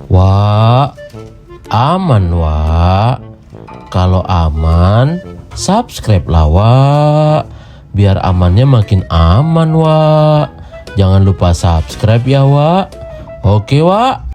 Wak, aman Wak. Kalau aman, subscribe lah Wak. Biar amannya makin aman Wak. Jangan lupa subscribe ya Wak. Oke Wak.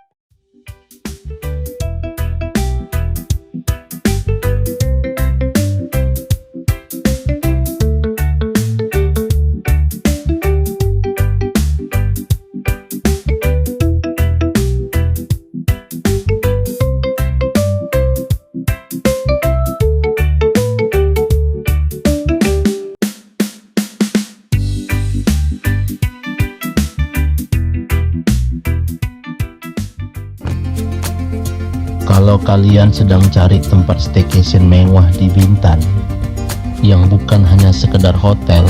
Kalau kalian sedang cari tempat staycation mewah di Bintan yang bukan hanya sekedar hotel,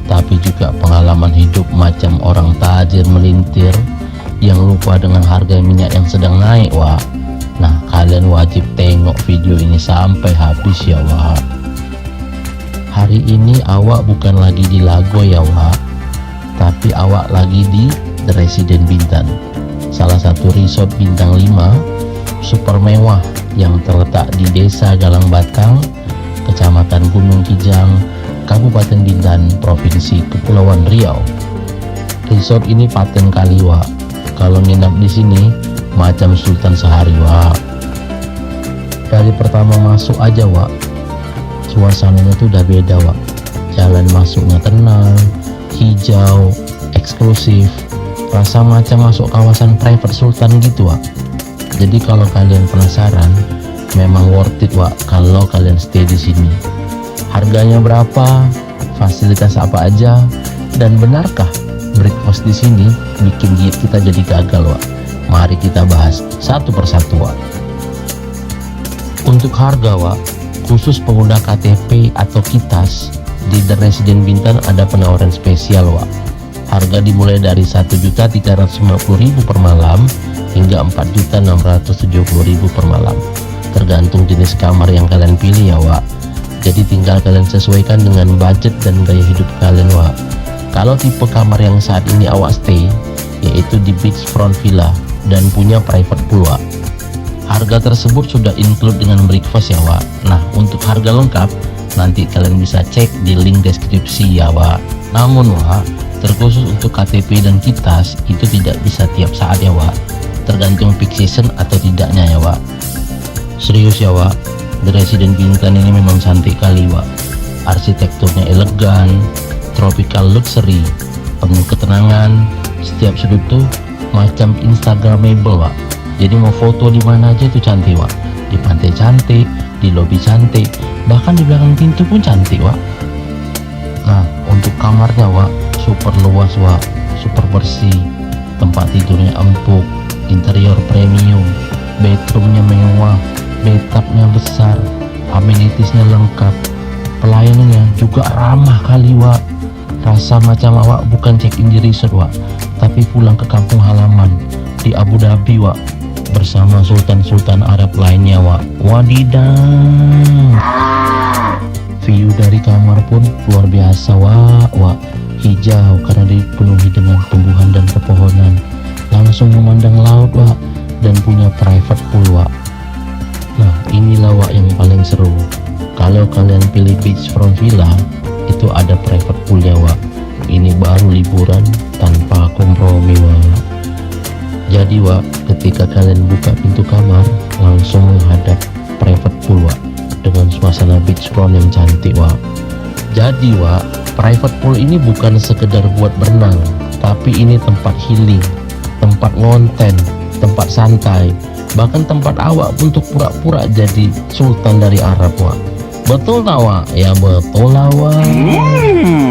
tapi juga pengalaman hidup macam orang tajir melintir yang lupa dengan harga minyak yang sedang naik Wak. Nah, kalian wajib tengok video ini sampai habis ya Wak. Hari ini awak bukan lagi di Lago ya Wak, tapi awak lagi di The Residence Bintan, salah satu resort bintang 5 super mewah yang terletak di Desa Galang Batang, Kecamatan Gunung Kijang, Kabupaten Bintan, Provinsi Kepulauan Riau. Resort ini paten kali Wak. Kalau nginap di sini macam sultan sehari Wak. Dari pertama masuk aja Wak, suasananya tuh udah beda Wak. Jalan masuknya tenang, hijau, eksklusif, rasa macam masuk kawasan private sultan gitu Wak. Jadi kalau kalian penasaran, memang worth it Wak kalau kalian stay di sini. Harganya berapa? Fasilitas apa aja? Dan benarkah breakfast di sini bikin diet kita jadi gagal Wak? Mari kita bahas satu persatu Wak. Untuk harga Wak, khusus pengguna KTP atau KITAS di The Residence Bintan ada penawaran spesial Wak. Harga dimulai dari 1.350.000 per malam hingga 4.670.000 per malam, tergantung jenis kamar yang kalian pilih ya Wak. Jadi tinggal kalian sesuaikan dengan budget dan gaya hidup kalian Wak. Kalau tipe kamar yang saat ini awak stay, yaitu di beachfront villa dan punya private pool Wak, harga tersebut sudah include dengan breakfast ya Wak. Nah, untuk harga lengkap nanti kalian bisa cek di link deskripsi ya Wak. Namun Wak, terkhusus untuk KTP dan KITAS itu tidak bisa tiap saat ya Wak, tergantung peak season atau tidaknya ya Wak. Serius ya Wak, The Residence Bintan ini memang cantik kali Wak. Arsitekturnya elegan, tropical luxury, penuh ketenangan. Setiap sudut tuh macam instagramable Wak. Jadi mau foto di mana aja itu cantik Wak. Di pantai cantik, di lobi cantik, bahkan di belakang pintu pun cantik Wak. Nah, untuk kamarnya Wak, super luas Wak, super bersih, tempat tidurnya empuk, interior premium, bedroomnya mewah, bathtubnya besar, amenitiesnya lengkap, pelayanannya juga ramah kali Wak. Rasa macam awak bukan check-in di resort Wak, tapi pulang ke kampung halaman di Abu Dhabi Wak, bersama sultan-sultan Arab lainnya Wak. Wadidaw, view dari kamar pun luar biasa Wak. Hijau karena dipenuhi dengan tumbuhan dan pepohonan, langsung memandang laut Wak, dan punya private pool Wak. Nah, inilah Wak yang paling seru. Kalau kalian pilih beachfront villa, itu ada private poolnya Wak. Ini baru liburan tanpa kompromi Wak. Jadi Wak, ketika kalian buka pintu kamar, langsung menghadap private pool Wak, dengan suasana beachfront yang cantik Wak. Jadi Wak, private pool ini bukan sekedar buat berenang, tapi ini tempat healing, tempat ngonten, tempat santai, bahkan tempat awak untuk pura-pura jadi sultan dari Arab Wak. Betul tak Wak? Ya betul lah Wak.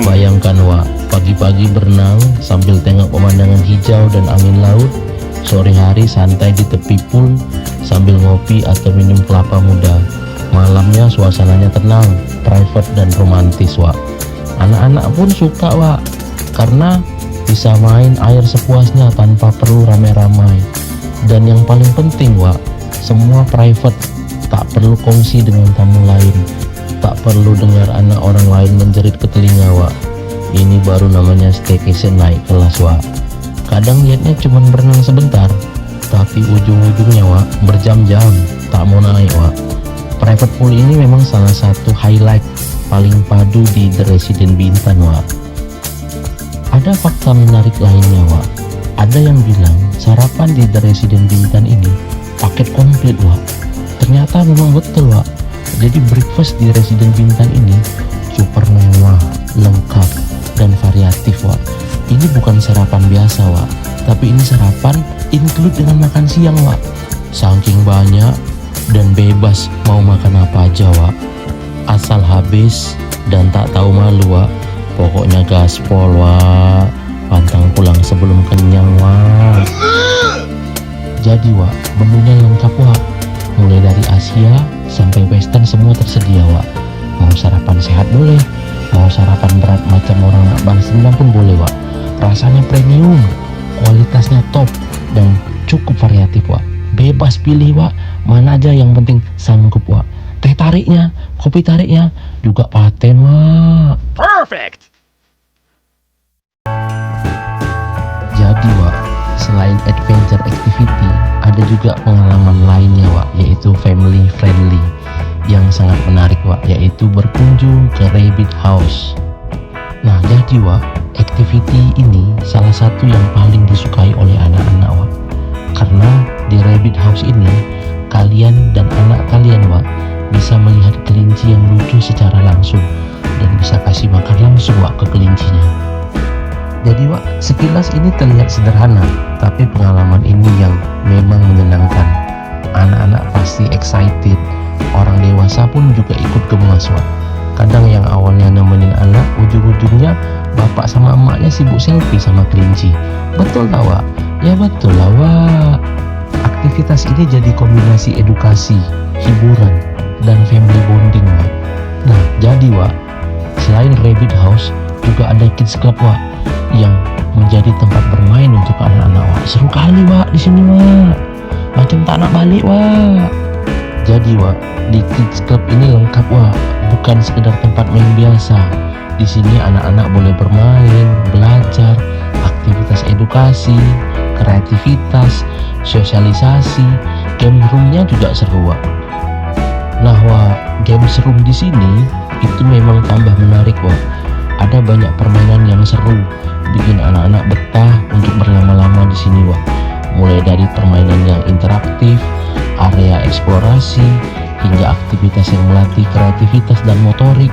Bayangkan Wak, pagi-pagi berenang sambil tengok pemandangan hijau dan angin laut, sore hari santai di tepi pool sambil ngopi atau minum kelapa muda. Malamnya suasananya tenang, private dan romantis Wak. Anak-anak pun suka Wak, karena bisa main air sepuasnya tanpa perlu ramai-ramai. Dan yang paling penting Wak, semua private, tak perlu kongsi dengan tamu lain, tak perlu dengar anak orang lain menjerit ke telinga Wak. Ini baru namanya staycation naik kelas Wak. Kadang niatnya cuma berenang sebentar, tapi ujung-ujungnya Wak berjam-jam tak mau naik Wak. Private pool ini memang salah satu highlight paling padu di The Resident Bintan Wak. Ada fakta menarik lainnya Wak. Ada yang bilang sarapan di The Resident Bintan ini paket komplit Wak. Ternyata memang betul Wak. Jadi breakfast di Resident Bintan ini super mewah, lengkap, dan variatif Wak. Ini bukan sarapan biasa Wak, tapi ini sarapan include dengan makan siang Wak. Saking banyak dan bebas mau makan apa aja Wak. Asal habis dan tak tahu malu Wak. Pokoknya gaspol Wak. Pantang pulang sebelum kenyang Wak. Jadi Wak, menunya lengkap Wak. Mulai dari Asia sampai Western semua tersedia Wak. Mau sarapan sehat boleh, mau sarapan berat macam orang nak balas dendam pun boleh Wak. Rasanya premium, kualitasnya top, dan cukup variatif Wak. Bebas pilih Wak, mana aja yang penting sanggup Wak. Teh tariknya, kopi tariknya juga paten Wak. Perfect. Jadi Wak, selain adventure activity, ada juga pengalaman lainnya Wak, yaitu family friendly yang sangat menarik Wak, yaitu berkunjung ke Rabbit House. Nah jadi Wak, activity ini salah satu yang paling disukai oleh anak-anak Wak. Karena di Rabbit House ini kalian dan anak kalian Wak bisa melihat kelinci yang lucu secara langsung dan bisa kasih makan langsung Wak ke kelincinya. Jadi Wak, sekilas ini terlihat sederhana, tapi pengalaman ini yang memang menyenangkan. Anak-anak pasti excited, orang dewasa pun juga ikut gemas Wak. Kadang yang awalnya nemenin anak, ujung-ujungnya bapak sama emaknya sibuk selfie sama kelinci. Betul tak Wak? Ya betul lah Wak. Aktivitas ini jadi kombinasi edukasi, hiburan, dan family bonding Wak. Nah jadi Wak, selain Rabbit House juga ada Kids Club Wak, yang menjadi tempat bermain untuk anak-anak Wak. Seru kali Wak di sini Wak, macam tak nak balik Wak. Jadi Wak, di Kids Club ini lengkap Wak, bukan sekedar tempat main biasa. Di sini anak-anak boleh bermain, belajar, aktivitas edukasi, kreativitas, sosialisasi. Game roomnya juga seru Wak. Nah Wak, game room di sini itu memang tambah menarik Wak. Ada banyak permainan yang seru, bikin anak-anak betah untuk berlama-lama di sini Wak. Mulai dari permainan yang interaktif, area eksplorasi, hingga aktivitas yang melatih kreativitas dan motorik.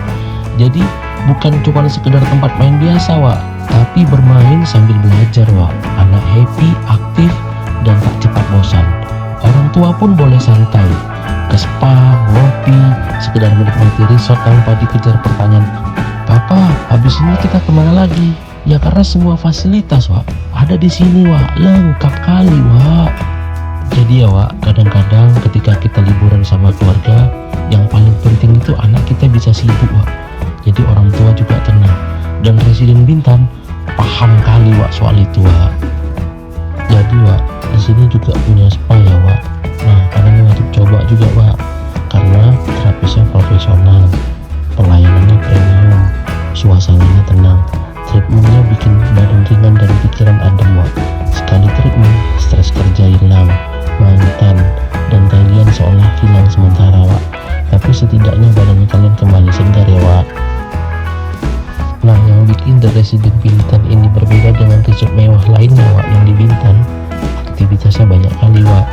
Jadi bukan cuma sekedar tempat main biasa Wak, tapi bermain sambil belajar Wak. Anak happy, aktif, dan tak cepat bosan. Orang tua pun boleh santai, ke spa, ngopi, sekedar menikmati resort tanpa dikejar pertanyaan, "Papa, habis ini kita kemana lagi?" Ya karena semua fasilitas Wak ada di sini Wak, lengkap kali Wak. Jadi ya Wak, kadang-kadang ketika kita liburan sama keluarga, yang paling penting itu anak kita bisa sibuk Wak. Jadi orang tua juga tenang. Dan Resident Bintan paham kali Wak soal itu Wak. Jadi Wak, di sini juga punya spa ya Wak. Nah kalian wajib coba juga Wak, karena terapisnya profesional, pelayanannya premium, suasananya tenang. Treatmentnya bikin badan ringan dan pikiran adem Wak. Sekali treatment, stres kerja hilang, mantan dan kalian seolah hilang sementara Wak. Tapi setidaknya badan kalian kembali segar ya Wak. Nah yang bikin The Resident Bintan ini berbeda dengan resort mewah lainnya Wak yang di Bintan, aktivitasnya banyak kali Wak.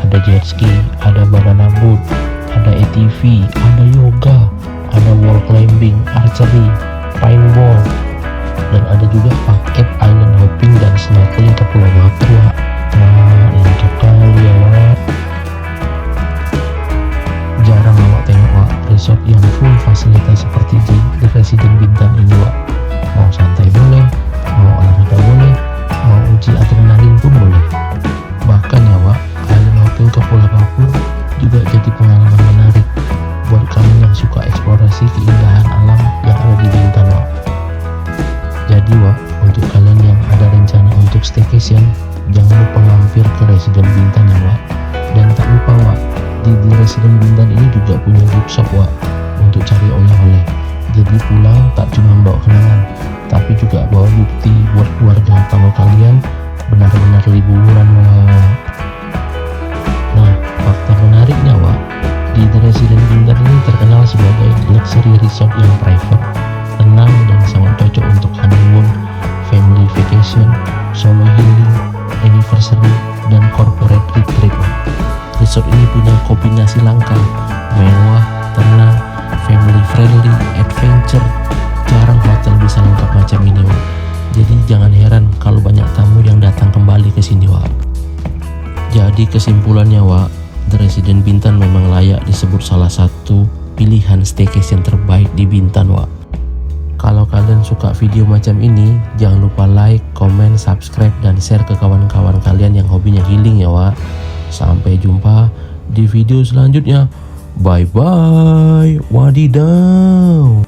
Ada jet ski, ada banana boat, ada ATV, ada yoga, ada wall climbing, archery, paintball, dan ada juga paket island hopping dan snorkeling ke Pulau Batu Wak. Wah lengkap kali ya Wak. Jarang Wak tengok Wak resort yang full fasilitas seperti di The Resident Bintan ini Wak. Mau santai boleh, mau olahraga boleh, mau uji adrenalin pun boleh. Bahkan ya Wak, island hopping ke Pulau Batu juga jadi pengalaman menarik buat kalian yang suka eksplorasi keindahan alam yang ada di Bintan Wak. Jadi Wak, untuk kalian yang ada rencana untuk staycation, jangan lupa mampir ke Resident Bintan ya Wak. Dan tak lupa Wak, di Resident Bintan ini juga punya gift shop Wak, untuk cari oleh-oleh. Jadi pulang tak cuma bawa kenangan, tapi juga bawa bukti buat keluarga kalau kalian benar-benar liburan Wak. resort yang private, tenang dan sangat cocok untuk honeymoon, family vacation, solo healing, anniversary, dan corporate retreat. Resort ini punya kombinasi langka, mewah, tenang, family friendly, adventure. Jarang hotel bisa lengkap macam ini, Wak. Jadi jangan heran kalau banyak tamu yang datang kembali ke sini, Wak. Jadi kesimpulannya, Wak, The Residence Bintan memang layak disebut salah satu pilihan staycation terbaik di Bintan, Wak. Kalau kalian suka video macam ini, jangan lupa like, comment, subscribe, dan share ke kawan-kawan kalian yang hobinya healing ya, Wak. Sampai jumpa di video selanjutnya. Bye bye. Wadidaw.